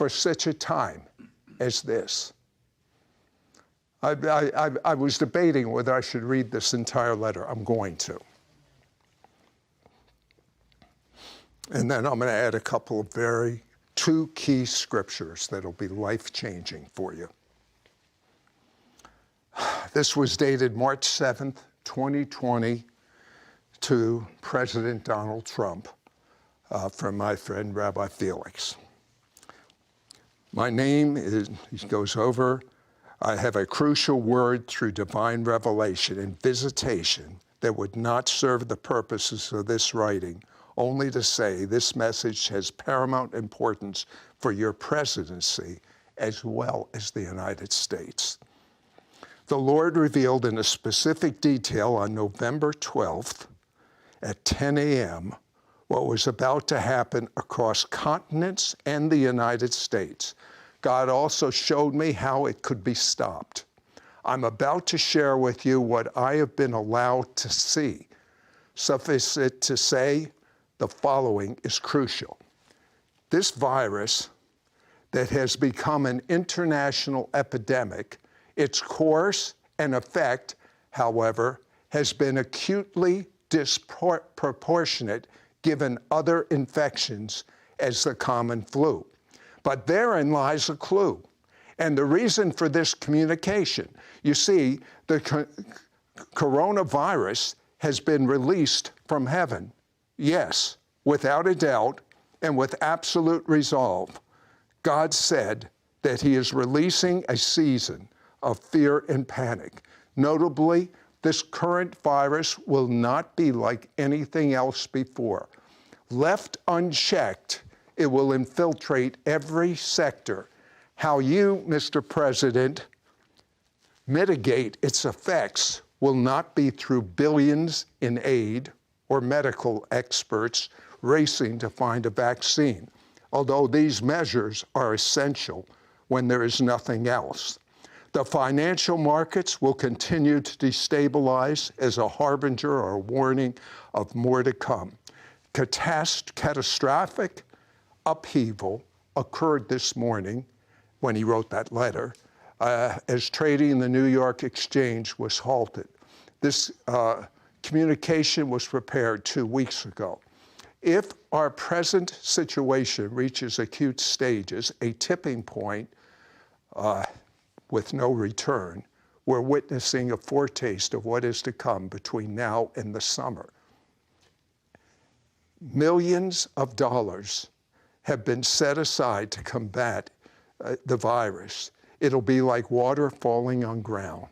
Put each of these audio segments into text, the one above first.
for such a time as this. I was debating whether I should read this entire letter. I'm going to. And then I'm going to add a couple of two key scriptures that'll be life-changing for you. This was dated March 7th, 2020, to President Donald Trump from my friend Rabbi Felix. My name is, he goes over, I have a crucial word through divine revelation and visitation that would not serve the purposes of this writing, only to say this message has paramount importance for your presidency as well as the United States. The Lord revealed in a specific detail on November 12th at 10 a.m. what was about to happen across continents and the United States. God also showed me how it could be stopped. I'm about to share with you what I have been allowed to see. Suffice it to say, the following is crucial. This virus that has become an international epidemic, its course and effect, however, has been acutely disproportionate given other infections as the common flu. But therein lies a clue. And the reason for this communication, you see, the coronavirus has been released from heaven. Yes, without a doubt and with absolute resolve. God said that he is releasing a season of fear and panic. Notably, this current virus will not be like anything else before. Left unchecked, it will infiltrate every sector. How you, Mr. President, mitigate its effects will not be through billions in aid or medical experts racing to find a vaccine, although these measures are essential when there is nothing else. The financial markets will continue to destabilize as a harbinger or a warning of more to come. Catastrophic upheaval occurred this morning when he wrote that letter, as trading in the New York Exchange was halted. This communication was prepared 2 weeks ago. If our present situation reaches acute stages, a tipping point with no return, we're witnessing a foretaste of what is to come between now and the summer. Millions of dollars have been set aside to combat the virus. It'll be like water falling on ground.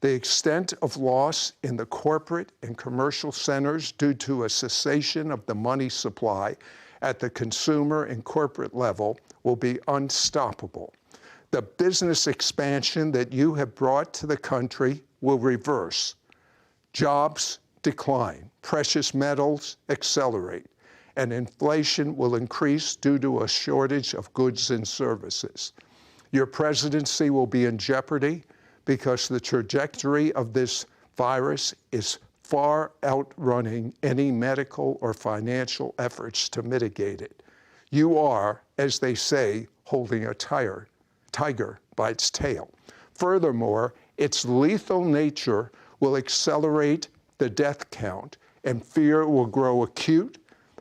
The extent of loss in the corporate and commercial centers due to a cessation of the money supply at the consumer and corporate level will be unstoppable. The business expansion that you have brought to the country will reverse. Jobs decline, precious metals accelerate, and inflation will increase due to a shortage of goods and services. Your presidency will be in jeopardy because the trajectory of this virus is far outrunning any medical or financial efforts to mitigate it. You are, as they say, holding a tiger by its tail. Furthermore, its lethal nature will accelerate the death count, and fear will grow acute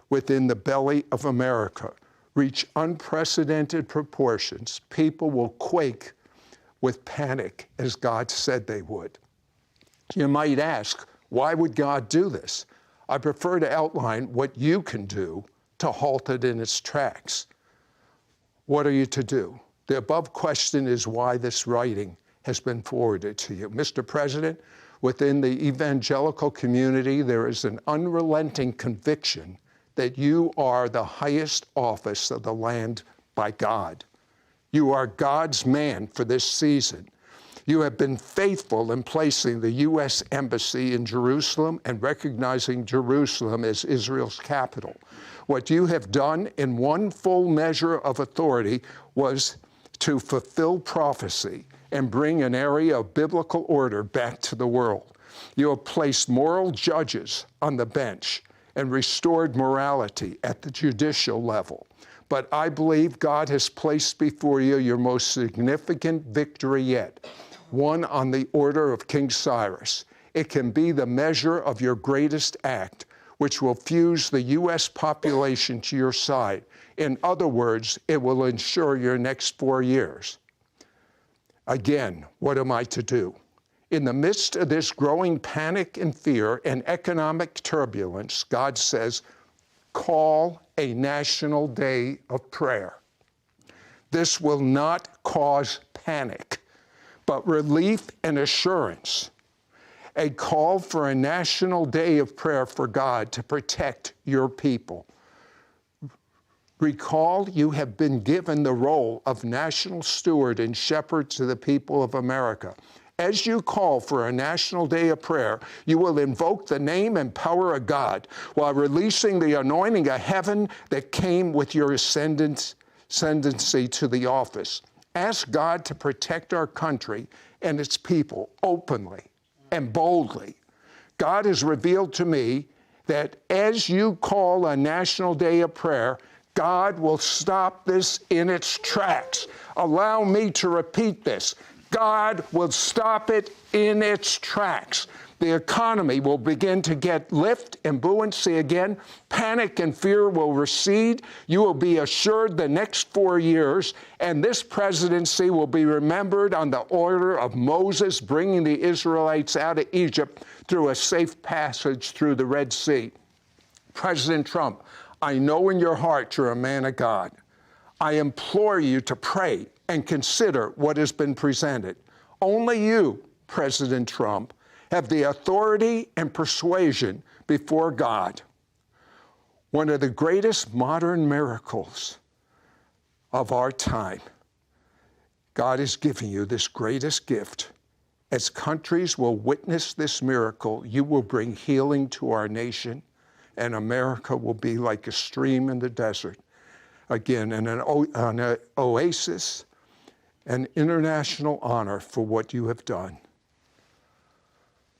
within the belly of America, reach unprecedented proportions. People will quake with panic, as God said they would. You might ask, why would God do this? I prefer to outline what you can do to halt it in its tracks. What are you to do? The above question is why this writing has been forwarded to you. Mr. President, within the evangelical community, there is an unrelenting conviction that you are the highest office of the land by God. You are God's man for this season. You have been faithful in placing the U.S. Embassy in Jerusalem and recognizing Jerusalem as Israel's capital. What you have done in one full measure of authority was to fulfill prophecy and bring an area of biblical order back to the world. You have placed moral judges on the bench and restored morality at the judicial level. but I believe God has placed before you your most significant victory yet, one on the order of King Cyrus. It can be the measure of your greatest act, which will fuse the U.S. population to your side. In other words, it will ensure your next 4 years. Again, what am I to do? In the midst of this growing panic and fear and economic turbulence, God says, call a national day of prayer. This will not cause panic, but relief and assurance. A call for a national day of prayer for God to protect your people. Recall, you have been given the role of national steward and shepherd to the people of America. As you call for a national day of prayer, you will invoke the name and power of God while releasing the anointing of heaven that came with your ascendancy to the office. Ask God to protect our country and its people openly and boldly. God has revealed to me that as you call a national day of prayer, God will stop this in its tracks. Allow me to repeat this. God will stop it in its tracks. The economy will begin to get lift and buoyancy again. Panic and fear will recede. You will be assured the next 4 years, and this presidency will be remembered on the order of Moses bringing the Israelites out of Egypt through a safe passage through the Red Sea. President Trump, I know in your heart you're a man of God. I implore you to pray and consider what has been presented. Only you, President Trump, have the authority and persuasion before God. One of the greatest modern miracles of our time. God is giving you this greatest gift. As countries will witness this miracle, you will bring healing to our nation, and America will be like a stream in the desert. Again, an oasis, an international honor for what you have done.